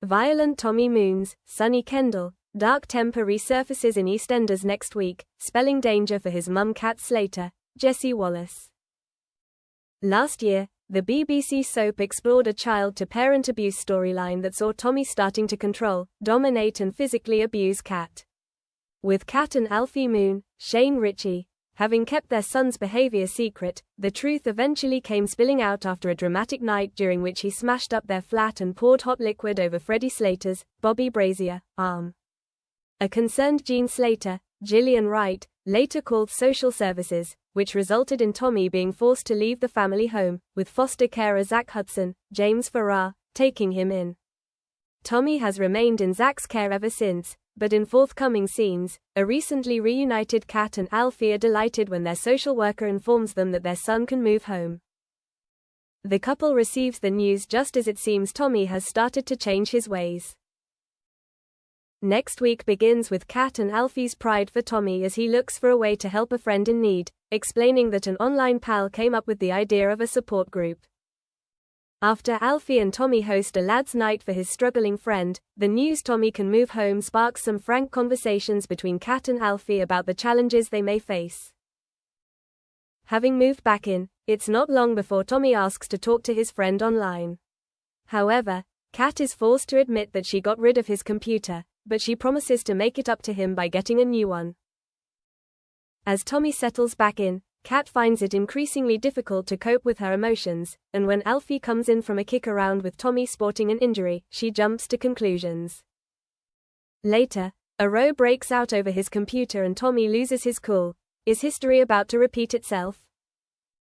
Violent Tommy moons, sunny Kendall, dark temper resurfaces in EastEnders next week, spelling danger for his mum cat Slater, Jessie Wallace. Last year, the BBC soap explored a child-to-parent abuse storyline that saw Tommy starting to control, dominate and physically abuse Cat. With Cat and Alfie Moon, Shane Ritchie, having kept their son's behavior secret, the truth eventually came spilling out after a dramatic night during which he smashed up their flat and poured hot liquid over Freddie Slater's, Bobby Brazier, arm. A concerned Jean Slater, Gillian Wright, later called social services, which resulted in Tommy being forced to leave the family home, with foster carer Zach Hudson, James Farrar, taking him in. Tommy has remained in Zach's care ever since, but in forthcoming scenes, a recently reunited Cat and Alfie are delighted when their social worker informs them that their son can move home. The couple receives the news just as it seems Tommy has started to change his ways. Next week begins with Cat and Alfie's pride for Tommy as he looks for a way to help a friend in need, explaining that an online pal came up with the idea of a support group. After Alfie and Tommy host a lad's night for his struggling friend, the news Tommy can move home sparks some frank conversations between Cat and Alfie about the challenges they may face. Having moved back in, it's not long before Tommy asks to talk to his friend online. However, Cat is forced to admit that she got rid of his computer, but she promises to make it up to him by getting a new one. As Tommy settles back in, Cat finds it increasingly difficult to cope with her emotions, and when Alfie comes in from a kick around with Tommy sporting an injury, she jumps to conclusions. Later, a row breaks out over his computer and Tommy loses his cool. Is history about to repeat itself?